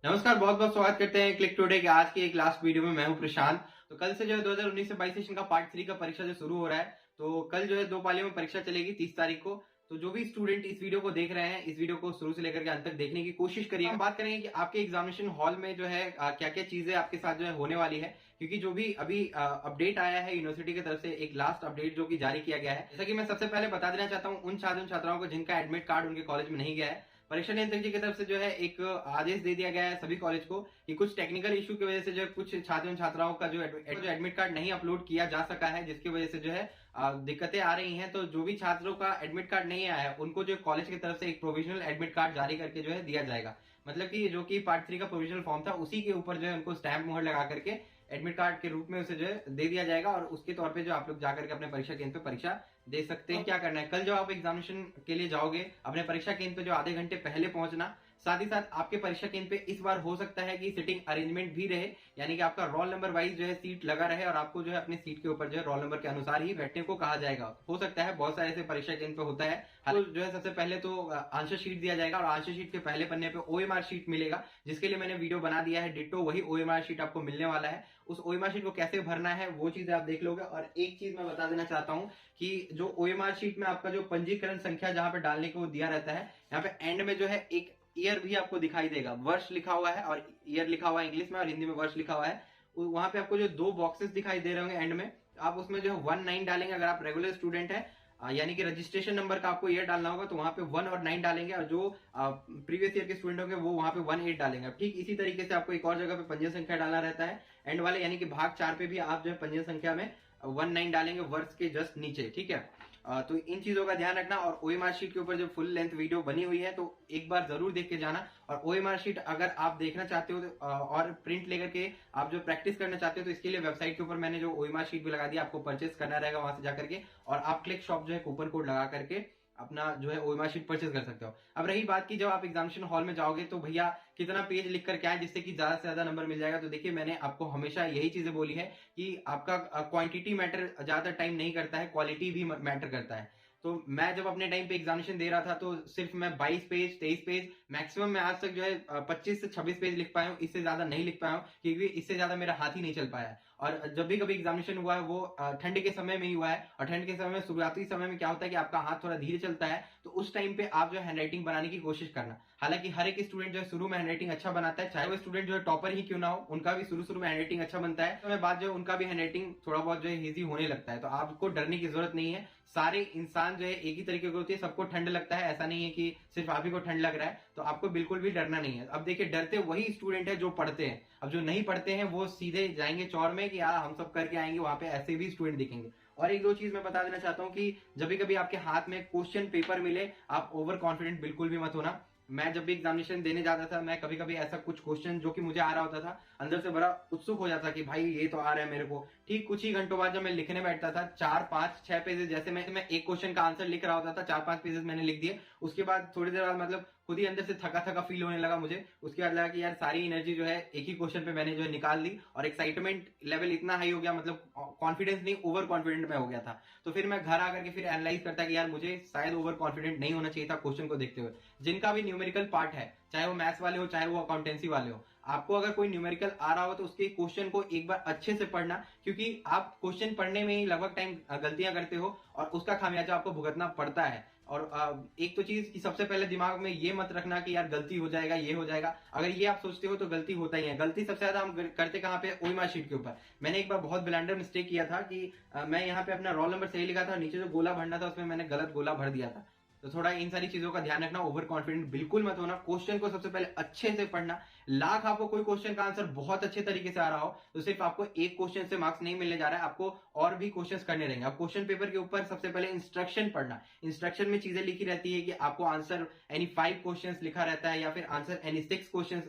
नमस्कार, बहुत बहुत स्वागत करते हैं क्लिक टुडे के आज की एक लास्ट वीडियो में। मैं हूं प्रशांत। तो कल से जो है 2019 से 22 सेशन का पार्ट 3 का परीक्षा जो शुरू हो रहा है। तो कल जो है 2 पालियों में परीक्षा चलेगी 30 तारीख को। तो जो भी स्टूडेंट इस वीडियो को देख रहे हैं, इस वीडियो को शुरू से लेकर के अंत तक देखने की कोशिश करिए। हम बात करेंगे कि आपके एग्जामिनेशन हॉल में जो है क्या क्या चीजें आपके साथ जो है होने वाली है, क्योंकि जो भी अभी अपडेट आया है यूनिवर्सिटी की तरफ से, एक लास्ट अपडेट जो कि जारी किया गया है। जैसा कि मैं सबसे पहले बता देना चाहता हूँ उन छात्र छात्राओं को जिनका एडमिट कार्ड उनके कॉलेज में नहीं गया है। परीक्षा नियंत्रक जी की तरफ से जो है एक आदेश दे दिया गया है सभी कॉलेज को कि कुछ टेक्निकल इशू की वजह से जो है कुछ छात्र छात्राओं का जो एडमिट कार्ड नहीं अपलोड किया जा सका है, जिसकी वजह से जो है दिक्कतें आ रही हैं। तो जो भी छात्रों का एडमिट कार्ड नहीं आया है उनको जो कॉलेज की तरफ से एक प्रोविजनल एडमिट कार्ड जारी करके जो है दिया जाएगा। मतलब कि जो कि पार्ट 3 का प्रोविजनल फॉर्म था उसी के ऊपर जो है उनको स्टैंप मोहर लगा करके एडमिट कार्ड के रूप में उसे जो है दे दिया जाएगा, और उसके तौर पे जो आप लोग जाकर के अपने परीक्षा केंद्र पे परीक्षा दे सकते हैं। क्या करना है, कल जो आप एग्जामिनेशन के लिए जाओगे अपने परीक्षा केंद्र पे जो आधे घंटे पहले पहुंचना। साथ ही साथ आपके परीक्षा केंद्र पे इस बार हो सकता है कि सीटिंग अरेंजमेंट भी रहे, यानी कि आपका रोल नंबर वाइज जो है सीट लगा रहे और आपको जो है अपने सीट के ऊपर जो है रोल नंबर के अनुसार ही बैठने को कहा जाएगा। हो सकता है, बहुत सारे ऐसे परीक्षा केंद्र पे होता है। तो जो है सबसे पहले तो आंसर शीट दिया जाएगा और आंसर शीट के पहले पन्ने पे ओएमआर शीट मिलेगा, जिसके लिए मैंने वीडियो बना दिया है। डिट्टो वही ओएमआर शीट आपको मिलने वाला है। उस ओएमआर शीट को कैसे भरना है वो चीजें आप देख लोगे। और एक चीज मैं बता देना चाहता हूं कि जो ओएमआर शीट में आपका जो पंजीकरण संख्या जहां पे डालने को दिया रहता है, यहाँ पे एंड में जो है एक ईयर भी आपको दिखाई देगा। वर्ष लिखा हुआ है और ईयर लिखा हुआ है इंग्लिश में, और हिंदी में वर्ष लिखा हुआ है। वहां पे आपको जो 2 बॉक्सेस दिखाई दे रहे होंगे एंड में, आप उसमें जो है 19 डालेंगे अगर आप रेगुलर स्टूडेंट है, यानी कि रजिस्ट्रेशन नंबर का आपको ईयर डालना होगा, तो वहां पे 1 और 9 डालेंगे। और जो प्रीवियस ईयर के स्टूडेंट होंगे वो वहां पे 1 8 डालेंगे। ठीक इसी तरीके से आपको एक और जगह पे पंजीयन संख्या डालना रहता है एंड वाले, यानी कि भाग 4 पे भी आप जो है पंजीयन संख्या में 19 डालेंगे वर्ष के जस्ट नीचे। ठीक है, तो इन चीजों का ध्यान रखना। और ओएमआर शीट के ऊपर जो फुल लेंथ वीडियो बनी हुई है तो एक बार जरूर देख के जाना। और ओएमआर शीट अगर आप देखना चाहते हो और प्रिंट लेकर के आप जो प्रैक्टिस करना चाहते हो, तो इसके लिए वेबसाइट के ऊपर मैंने जो ओएमआर शीट भी लगा दिया, आपको परचेस करना रहेगा वहां से जाकर के, और आप क्लिक शॉप जो है कूपन कोड लगा करके अपना जो है ओएमआर शीट परचेज कर सकते हो। अब रही बात की जब आप एग्जामिनेशन हॉल में जाओगे तो भैया कितना पेज लिख कर क्या है जिससे कि ज्यादा से ज्यादा नंबर मिल जाएगा। तो देखिए, मैंने आपको हमेशा यही चीजें बोली है कि आपका क्वांटिटी मैटर ज्यादा टाइम नहीं करता है, क्वालिटी भी मैटर करता है। तो मैं जब अपने टाइम पे एग्जामिनेशन दे रहा था तो सिर्फ मैं 22 पेज 23 पेज मैक्सिमम मैं आज तक जो है 25 से 26 पेज लिख पाया हूँ। इससे ज्यादा नहीं लिख पाया हूँ क्योंकि इससे ज्यादा मेरा हाथ ही नहीं चल पाया है। और जब भी कभी एग्जामिनेशन हुआ है वो ठंड के समय में ही हुआ है, और ठंड के समय में शुरुआती समय में क्या होता है कि आपका हाथ थोड़ा धीरे चलता है, तो उस टाइम पे आप जो है हैंडराइटिंग बनाने की कोशिश करना। हालांकि हर एक स्टूडेंट जो है शुरू में हैंडराइटिंग अच्छा बनाता है, चाहे वो स्टूडेंट जो है टॉपर ही क्यों ना हो, उनका भी शुरू में हैंडराइटिंग अच्छा बनता है। तो बाद जो है उनका भी हैंडराइटिंग थोड़ा बहुत जो है इजी होने लगता है। तो आपको डरने की जरूरत नहीं है। सारे इंसान जो है एक ही तरीके के होती है, सबको ठंड लगता है, ऐसा नहीं है कि सिर्फ आप ही को ठंड लग रहा है। तो आपको बिल्कुल भी डरना नहीं है। अब देखिए, डरते वही स्टूडेंट है जो पढ़ते हैं। अब जो नहीं पढ़ते हैं वो सीधे जाएंगे चौर में कि यार हम सब करके आएंगे, वहां पे ऐसे भी स्टूडेंट दिखेंगे। और एक दो चीज मैं बता देना चाहता हूं कि जब भी कभी आपके हाथ में क्वेश्चन पेपर मिले, आप ओवर कॉन्फिडेंट बिल्कुल भी मत होना। मैं जब भी एग्जामिनेशन देने जाता था, मैं कभी कभी ऐसा कुछ क्वेश्चन जो कि मुझे आ रहा होता था, अंदर से बड़ा उत्सुक हो जाता कि भाई ये तो आ रहा है मेरे को। ठीक कुछ ही घंटों बाद जब मैं लिखने बैठता था, 4 5 6 पेजेस, जैसे मैं एक क्वेश्चन का आंसर लिख रहा होता था, 4 5 पेजेस मैंने लिख दिए। उसके बाद थोड़ी देर बाद मतलब खुद ही अंदर से थका थका फील होने लगा मुझे। उसके बाद लगा कि यार सारी एनर्जी जो है एक ही क्वेश्चन पे मैंने जो है निकाल दी, और एक्साइटमेंट लेवल इतना हाई हो गया, मतलब कॉन्फिडेंस नहीं ओवर कॉन्फिडेंट में हो गया था। तो फिर मैं घर आकर के फिर एनालाइज करता कि यार मुझे शायद ओवर कॉन्फिडेंट नहीं होना चाहिए था क्वेश्चन को देखते हुए। जिनका भी न्यूमेरिकल पार्ट है, चाहे वो मैथ्स वाले हो चाहे वो अकाउंटेंसी वाले हो, आपको अगर कोई न्यूमेरिकल आ रहा हो तो उसके क्वेश्चन को एक बार अच्छे से पढ़ना, क्योंकि आप क्वेश्चन पढ़ने में ही लगभग टाइम गलतियां करते हो और उसका खामियाजा आपको भुगतना पड़ता है। और एक तो चीज कि सबसे पहले दिमाग में ये मत रखना कि यार गलती हो जाएगा, ये हो जाएगा। अगर ये आप सोचते हो तो गलती होता ही है। गलती सबसे ज्यादा हम करते कहाँ पे, ओएमआर शीट के ऊपर। मैंने एक बार बहुत ब्लैंडर मिस्टेक किया था कि मैं यहाँ पे अपना रोल नंबर सही लिखा था, नीचे जो गोला भरना था उसमें मैंने गलत गोला भर दिया था। तो थोड़ा इन सारी चीजों का ध्यान रखना, ओवर कॉन्फिडेंट बिल्कुल मत होना। क्वेश्चन को सबसे पहले अच्छे से पढ़ना। लाख आपको कोई क्वेश्चन का आंसर बहुत अच्छे तरीके से आ रहा हो तो सिर्फ आपको एक क्वेश्चन से मार्क्स नहीं मिलने जा रहा है, आपको और भी क्वेश्चंस करने रहेंगे। आप क्वेश्चन पेपर के ऊपर सबसे पहले इंस्ट्रक्शन पढ़ना। इंस्ट्रक्शन में चीजें लिखी रहती है कि आपको आंसर एनी 5 क्वेश्चन लिखा रहता है या फिर आंसर एनी 6 क्वेश्चन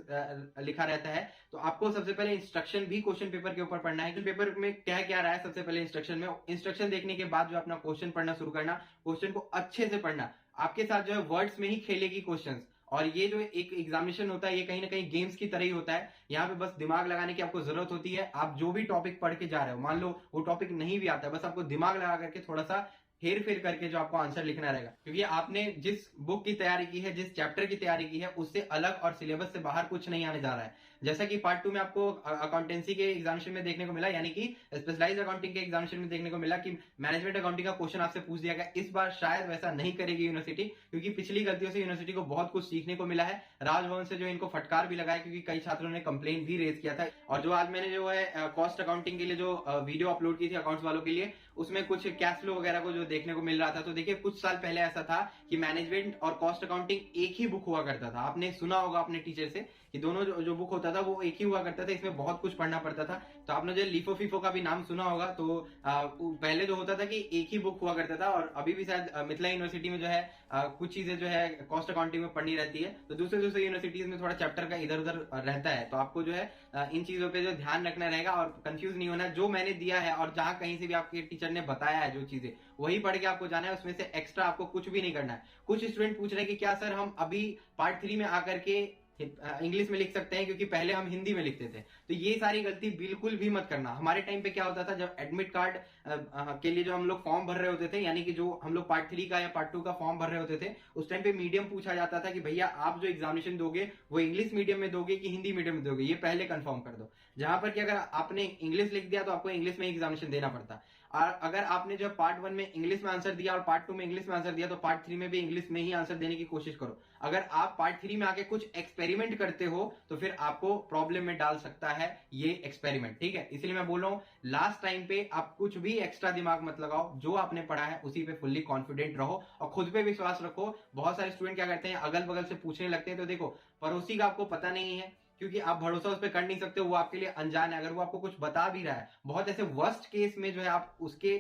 लिखा रहता है। तो आपको सबसे पहले इंस्ट्रक्शन भी क्वेश्चन पेपर के ऊपर पढ़ना है कि पेपर में क्या क्या रहा है। सबसे पहले इंस्ट्रक्शन में, इंस्ट्रक्शन देखने के बाद जो अपना क्वेश्चन पढ़ना शुरू करना, क्वेश्चन को अच्छे से पढ़ना। आपके साथ जो है वर्ड्स में ही खेलेगी क्वेश्चंस। और ये जो एक एग्जामिनेशन होता है ये कहीं ना कहीं गेम्स की तरह ही होता है। यहाँ पे बस दिमाग लगाने की आपको जरूरत होती है। आप जो भी टॉपिक पढ़ के जा रहे हो, मान लो वो टॉपिक नहीं भी आता है, बस आपको दिमाग लगा करके थोड़ा सा हेर फेर करके जो आपको आंसर लिखना रहेगा, क्योंकि आपने जिस बुक की तैयारी की है, जिस चैप्टर की तैयारी की है, उससे अलग और सिलेबस से बाहर कुछ नहीं आने जा रहा है। जैसा कि पार्ट 2 में आपको अकाउंटेंसी के एग्जामिनेशन में देखने को मिला, यानी कि स्पेशलाइज्ड अकाउंटिंग के एग्जामिनेशन में देखने को मिला कि मैनेजमेंट अकाउंटिंग का क्वेश्चन आपसे पूछ दिया गया। इस बार शायद वैसा नहीं करेगी यूनिवर्सिटी, क्योंकि पिछली गलतियों से यूनिवर्सिटी को बहुत कुछ सीखने को मिला है। राजभवन से जो इनको फटकार भी लगाया, क्योंकि कई छात्रों ने कंप्लेन भी रेज किया था। और जो आज मैंने जो है कॉस्ट अकाउंटिंग के लिए जो वीडियो अपलोड की थी अकाउंट्स वालों के लिए, उसमें कुछ कैश फ्लो वगैरह को जो देखने को मिल रहा था। तो देखिए, कुछ साल पहले ऐसा था कि मैनेजमेंट और कॉस्ट अकाउंटिंग एक ही बुक हुआ करता था। आपने सुना होगा अपने टीचर से कि दोनों जो बुक होता था वो एक ही हुआ करता था, इसमें बहुत कुछ पढ़ना पड़ता था। तो आपने जो लिफो फिफो का भी नाम सुना होगा। तो पहले जो होता था कि एक ही बुक हुआ करता था, और अभी भी शायद मिथिला यूनिवर्सिटी में जो है कुछ चीजें जो है कॉस्ट अकाउंटिंग में पढ़नी रहती है। तो दूसरे यूनिवर्सिटीज में थोड़ा चैप्टर का इधर उधर रहता है। तो आपको जो है इन चीजों पे जो ध्यान रखना रहेगा और कंफ्यूज नहीं होना। जो मैंने दिया है और जहां कहीं से भी आपके टीचर ने बताया है जो चीजें, वही पढ़ के आपको जाना है, उसमें से एक्स्ट्रा आपको कुछ भी नहीं करना है। कुछ स्टूडेंट पूछ रहे हैं कि क्या सर हम अभी पार्ट 3 में आकर के इंग्लिश में लिख सकते हैं, क्योंकि पहले हम हिंदी में लिखते थे। तो ये सारी गलती बिल्कुल भी मत करना। हमारे टाइम पे क्या होता था, जब एडमिट कार्ड के लिए जो हम लोग फॉर्म भर रहे होते थे, यानी कि जो हम लोग पार्ट 3 का या पार्ट 2 का फॉर्म भर रहे होते थे, उस टाइम पे मीडियम पूछा जाता था कि भैया आप जो एग्जामिनेशन दोगे वो इंग्लिश मीडियम में दोगे कि हिंदी मीडियम में दोगे, ये पहले कंफर्म कर दो। जहां पर कि अगर आपने इंग्लिश लिख दिया तो आपको इंग्लिश में एग्जामिनेशन देना पड़ता। और अगर आपने जो पार्ट 1 में इंग्लिश में आंसर दिया और पार्ट 2 में इंग्लिश में आंसर दिया, तो पार्ट 3 में भी इंग्लिश में ही आंसर देने की कोशिश करो। अगर आप पार्ट 3 में आके कुछ एक्सपेरिमेंट करते हो तो फिर आपको प्रॉब्लम में डाल सकता है ये एक्सपेरिमेंट, ठीक है। इसलिए मैं बोल रहा हूं, लास्ट टाइम पे आप कुछ भी एक्स्ट्रा दिमाग मत लगाओ, जो आपने पढ़ा है उसी पे फुल्ली कॉन्फिडेंट रहो और खुद पे विश्वास रखो। बहुत सारे स्टूडेंट क्या करते हैं, अगल बगल से पूछने लगते हैं। तो देखो, पड़ोसी का आपको पता नहीं है, क्योंकि आप भरोसा उस पर कर नहीं सकते, वो आपके लिए अनजान है। अगर वो आपको कुछ बता भी रहा है, बहुत ऐसे वर्स्ट केस में जो है आप उसके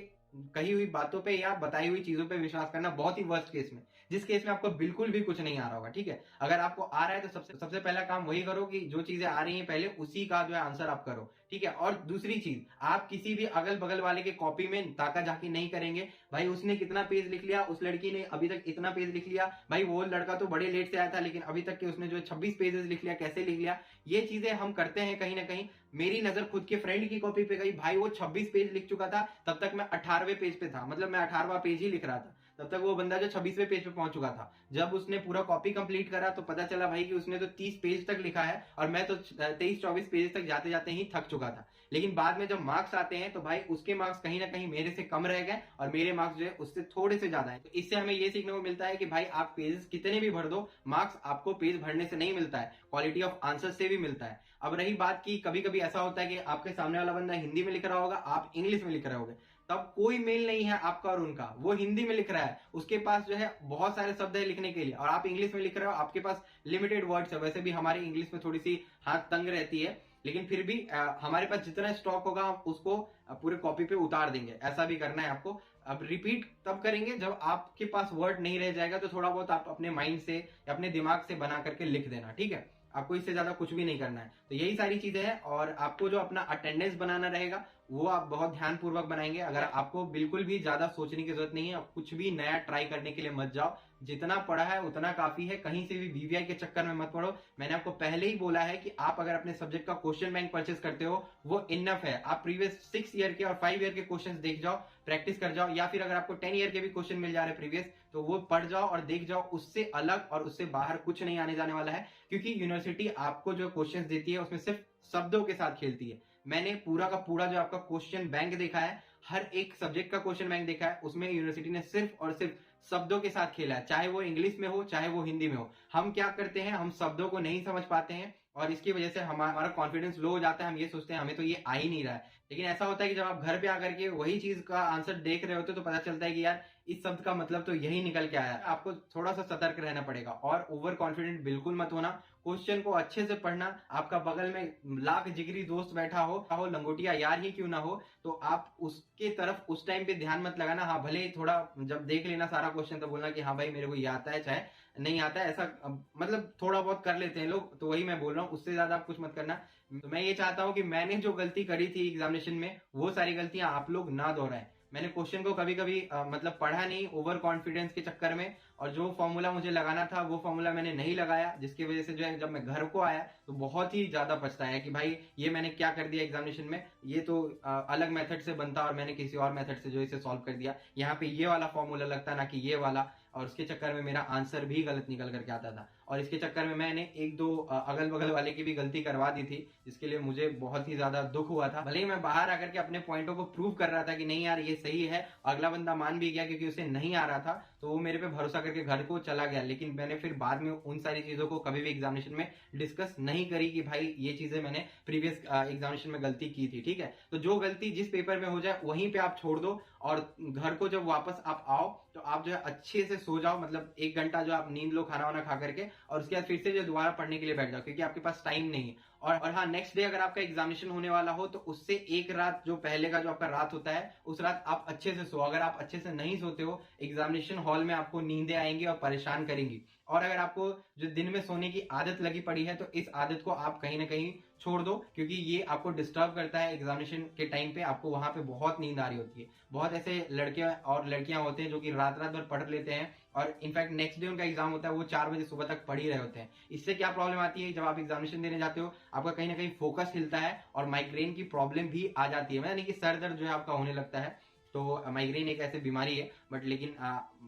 कही हुई बातों पे या बताई हुई चीजों पे विश्वास करना, बहुत ही वर्स्ट केस में, जिस केस में आपको बिल्कुल भी कुछ नहीं आ रहा होगा, ठीक है। अगर आपको आ रहा है तो सबसे पहला काम वही करो कि जो चीजें आ रही हैं पहले उसी का जो है आंसर आप करो, ठीक है। और दूसरी चीज, आप किसी भी अगल बगल वाले के कॉपी में ताका झाकी नहीं करेंगे। भाई उसने कितना पेज लिख लिया, उस लड़की ने अभी तक इतना पेज लिख लिया, भाई वो लड़का तो बड़े लेट से आया था लेकिन अभी तक के उसने जो 26 पेजेस लिख लिया, कैसे लिख लिया। ये चीजें हम करते हैं कहीं ना कहीं। मेरी नजर खुद के फ्रेंड की कॉपी पे गई, भाई वो 26 पेज लिख चुका था, तब तक मैं 18वें पेज पे था, मतलब मैं 18वां पेज ही लिख रहा था। तब तक वो बंदा जो 26वें पेज पे पहुंच चुका था। जब उसने पूरा कॉपी कंप्लीट करा तो पता चला भाई कि उसने तो 30 पेज तक लिखा है और मैं तो 23-24 पेज तक जाते जाते ही थक चुका था। लेकिन बाद में जब मार्क्स आते हैं तो भाई उसके मार्क्स कहीं ना कहीं मेरे से कम रह गए और मेरे मार्क्स जो है उससे थोड़े से ज्यादा है। तो इससे हमें ये सीखने को मिलता है कि भाई आप पेजेस कितने भी भर दो, मार्क्स आपको पेज भरने से नहीं मिलता है, क्वालिटी ऑफ आंसर से भी मिलता है। अब रही बात की कभी कभी ऐसा होता है कि आपके सामने वाला बंदा हिंदी में लिख रहा होगा, आप इंग्लिश में लिख रहे होगे, तब कोई मेल नहीं है आपका और उनका। वो हिंदी में लिख रहा है, उसके पास जो है बहुत सारे शब्द है लिखने के लिए, और आप इंग्लिश में लिख रहे हो, आपके पास लिमिटेड वर्ड्स है। वैसे भी हमारी इंग्लिश में थोड़ी सी हाथ तंग रहती है, लेकिन फिर भी हमारे पास जितना स्टॉक होगा हम उसको पूरे कॉपी पे उतार देंगे। ऐसा भी करना है आपको। अब रिपीट तब करेंगे जब आपके पास वर्ड नहीं रह जाएगा, तो थोड़ा बहुत आप अपने माइंड से या अपने दिमाग से बना करके लिख देना, ठीक है। आपको इससे ज्यादा कुछ भी नहीं करना है। तो यही सारी चीजें हैं। और आपको जो अपना अटेंडेंस बनाना रहेगा वो आप बहुत ध्यान पूर्वक बनाएंगे। अगर आपको बिल्कुल भी ज्यादा सोचने की जरूरत नहीं है, आप कुछ भी नया ट्राई करने के लिए मत जाओ। जितना पढ़ा है उतना काफी है, कहीं से भी वीवीआई के चक्कर में मत पड़ो। मैंने आपको पहले ही बोला है कि आप अगर अपने सब्जेक्ट का क्वेश्चन बैंक परचेस करते हो वो इनफ है। आप प्रीवियस 6 ईयर के और 5 ईयर के क्वेश्चन देख जाओ, प्रैक्टिस कर जाओ, या फिर अगर आपको 10 ईयर के भी क्वेश्चन मिल जा रहे प्रीवियस, तो वो पढ़ जाओ और देख जाओ। उससे अलग और उससे बाहर कुछ नहीं आने जाने वाला है, क्योंकि यूनिवर्सिटी आपको जो क्वेश्चन देती है उसमें सिर्फ शब्दों के साथ खेलती है। मैंने पूरा का पूरा जो आपका क्वेश्चन बैंक देखा है, हर एक सब्जेक्ट का क्वेश्चन बैंक देखा है, उसमें यूनिवर्सिटी ने सिर्फ और सिर्फ शब्दों के साथ खेला है, चाहे वो इंग्लिश में हो चाहे वो हिंदी में हो। हम क्या करते हैं, हम शब्दों को नहीं समझ पाते हैं और इसकी वजह से हमारा कॉन्फिडेंस लो हो जाता है। हम ये सोचते हैं हमें तो ये आ ही नहीं रहा है। लेकिन ऐसा होता है कि जब आप घर पे आकर के वही चीज का आंसर देख रहे होते हो तो पता चलता है कि यार इस शब्द का मतलब तो यही निकल के आया है। आपको थोड़ा सा सतर्क रहना पड़ेगा और ओवर कॉन्फिडेंट बिल्कुल मत होना। क्वेश्चन को अच्छे से पढ़ना। आपका बगल में लाख जिगरी दोस्त बैठा हो लंगोटिया यार ही क्यों ना हो, तो आप उसके तरफ उस टाइम पे ध्यान मत लगाना। हाँ, भले ही थोड़ा जब देख लेना सारा क्वेश्चन तो बोलना कि हाँ भाई मेरे को ये आता है चाहे नहीं आता है, ऐसा मतलब थोड़ा बहुत कर लेते हैं लोग, तो वही मैं बोल रहा हूँ। उससे ज्यादा आप कुछ मत करना। तो मैं ये चाहता हूँ कि मैंने जो गलती करी थी एग्जामिनेशन में वो सारी गलतियां आप लोग ना दोहराएं। मैंने क्वेश्चन को कभी कभी मतलब पढ़ा नहीं ओवर कॉन्फिडेंस के चक्कर में, और जो फॉर्मूला मुझे लगाना था वो फॉर्मूला मैंने नहीं लगाया, जिसकी वजह से जो है जब मैं घर को आया तो बहुत ही ज्यादा पछताया कि भाई ये मैंने क्या कर दिया एग्जामिनेशन में, ये तो अलग मेथड से बनता और मैंने किसी और मेथड से जो इसे सॉल्व कर दिया, यहाँ पे ये वाला फॉर्मूला लगता ना कि ये वाला, और उसके चक्कर में मेरा आंसर भी गलत निकल करके आता था। और इसके चक्कर में मैंने एक दो अगल बगल वाले की भी गलती करवा दी थी, जिसके लिए मुझे बहुत ही ज्यादा दुख हुआ था। भले ही मैं बाहर आकर के अपने पॉइंटों को प्रूव कर रहा था कि नहीं यार ये सही है, अगला बंदा मान भी गया क्योंकि उसे नहीं आ रहा था, तो वो मेरे पे भरोसा करके घर को चला गया। लेकिन मैंने फिर बाद में उन सारी चीजों को कभी भी एग्जामिनेशन में डिस्कस नहीं करी कि भाई ये चीजें मैंने प्रीवियस एग्जामिनेशन में गलती की थी। ठीक है, तो जो गलती जिस पेपर में हो जाए वहीं पे आप छोड़ दो, और घर को जब वापस आप आओ तो आप जो है अच्छे से सो जाओ, मतलब 1 घंटा जो आप नींद लो खाना वाना खा करके, और उसके बाद फिर से जो दोबारा पढ़ने के लिए बैठ जाओ, क्योंकि आपके पास टाइम नहीं है। और हाँ, नेक्स्ट डे अगर आपका एग्जामिनेशन होने वाला हो तो उससे एक रात जो पहले का जो आपका रात होता है उस रात आप अच्छे से सो। अगर आप अच्छे से नहीं सोते हो, एग्जामिनेशन हॉल में आपको नींदें आएंगी और परेशान करेंगी। और अगर आपको जो दिन में सोने की आदत लगी पड़ी है तो इस आदत को आप कहीं ना कहीं छोड़ दो, क्योंकि ये आपको डिस्टर्ब करता है। एग्जामिनेशन के टाइम पे आपको वहां पे बहुत नींद आ रही होती है। बहुत ऐसे लड़के और लड़कियां होते हैं जो कि रात रात भर पढ़ लेते हैं, और इनफैक्ट नेक्स्ट डे उनका एग्जाम होता है वो 4 बजे सुबह तक पढ़ ही रहे होते हैं। इससे क्या प्रॉब्लम आती है, जब आप एग्जामिनेशन देने जाते हो आपका कहीं ना कहीं फोकस हिलता है और माइग्रेन की प्रॉब्लम भी आ जाती है, यानी कि सर दर्द जो है आपका होने लगता है। तो माइग्रेन एक ऐसी बीमारी है, बट लेकिन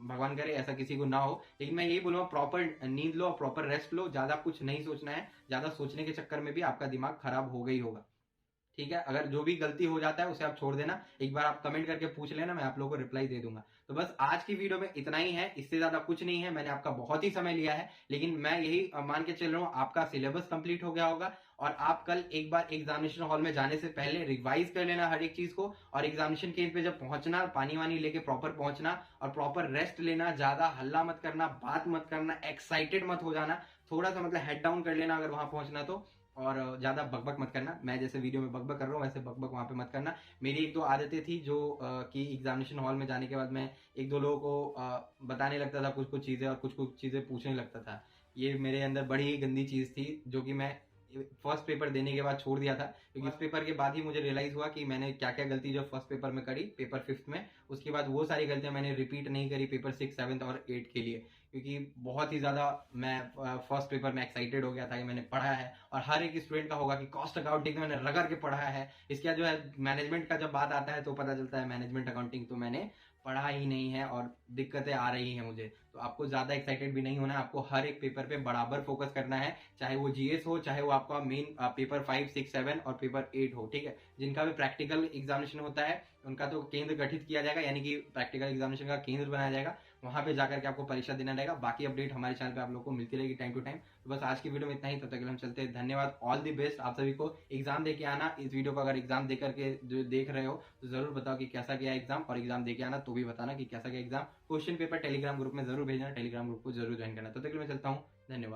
भगवान करे ऐसा किसी को ना हो। लेकिन मैं यही बोलूंगा, प्रॉपर नींद लो, प्रॉपर रेस्ट लो, ज्यादा कुछ नहीं सोचना है। ज्यादा सोचने के चक्कर में भी आपका दिमाग खराब हो गई होगा। ठीक है, अगर जो भी गलती हो जाता है उसे आप छोड़ देना, एक बार आप कमेंट करके पूछ लेना, मैं आप लोगों को रिप्लाई दे दूंगा। तो बस आज की वीडियो में इतना ही है, इससे ज्यादा कुछ नहीं है। मैंने आपका बहुत ही समय लिया है, लेकिन मैं यही मान के चल रहा हूँ आपका सिलेबस कंप्लीट हो गया होगा, और आप कल एक बार एग्जामिनेशन हॉल में जाने से पहले रिवाइज कर लेना हर एक चीज को, और एग्जामिनेशन केंद्र पे जब पहुंचना पानी वानी लेके प्रॉपर पहुंचना, और प्रॉपर रेस्ट लेना, ज्यादा हल्ला मत करना, बात मत करना, एक्साइटेड मत हो जाना, थोड़ा सा मतलब हेड डाउन कर लेना अगर वहां पहुंचना तो, और ज्यादा बकबक मत करना। मैं जैसे वीडियो में बकबक कर रहा हूँ वैसे बकबक वहां पे मत करना। मेरी एक दो आदतें थी जो कि एग्जामिनेशन हॉल में जाने के बाद मैं एक दो लोगों को बताने लगता था कुछ कुछ चीजें, और कुछ कुछ चीजें पूछने लगता था। ये मेरे अंदर बड़ी ही गंदी चीज थी, जो कि मैं फर्स्ट पेपर देने के बाद छोड़ दिया था, क्योंकि इस पेपर के बाद ही मुझे रियलाइज हुआ कि मैंने क्या क्या गलती जो फर्स्ट पेपर में करी, पेपर 5th में। उसके बाद वो सारी गलतियां मैंने रिपीट नहीं करी पेपर 6, 7 और 8 के लिए, क्योंकि बहुत ही ज्यादा मैं फर्स्ट पेपर में एक्साइटेड हो गया था कि मैंने पढ़ा है। और हर एक स्टूडेंट का होगा कि कॉस्ट अकाउंटिंग मैंने रगड़ के पढ़ा है। इसके बाद जो है मैनेजमेंट का जब बात आता है तो पता चलता है मैनेजमेंट अकाउंटिंग तो मैंने पढ़ा ही नहीं है, और दिक्कतें आ रही हैं मुझे। तो आपको ज्यादा एक्साइटेड भी नहीं होना है, आपको हर एक पेपर पे बराबर फोकस करना है, चाहे वो जीएस हो, चाहे वो आपका मेन पेपर 5, 6, 7 और पेपर 8 हो। ठीक है, जिनका भी प्रैक्टिकल एग्जामिनेशन होता है उनका तो केंद्र गठित किया जाएगा, यानी कि प्रैक्टिकल एग्जामिनेशन का केंद्र बनाया जाएगा, वहां पे जाकर के आपको परीक्षा देना रहेगा। बाकी अपडेट हमारे चैनल पे आप लोग को मिलती रहेगी टाइम टू टाइम। तो बस आज की वीडियो में इतना ही, तब तक के लिए हम चलते हैं। धन्यवाद, ऑल द बेस्ट आप सभी को। एग्जाम देके आना, इस वीडियो को अगर एग्जाम देकर के जो देख रहे हो तो जरूर बताओ कि कैसा गया एग्जाम, और एग्जाम देके आना तो भी बताना कि कैसा गया exam. Question paper Telegram group में जरूर भेजना, टेलीग्राम ग्रुप को जरूर ज्वाइन करना। तब तक के लिए मैं चलता हूँ, धन्यवाद।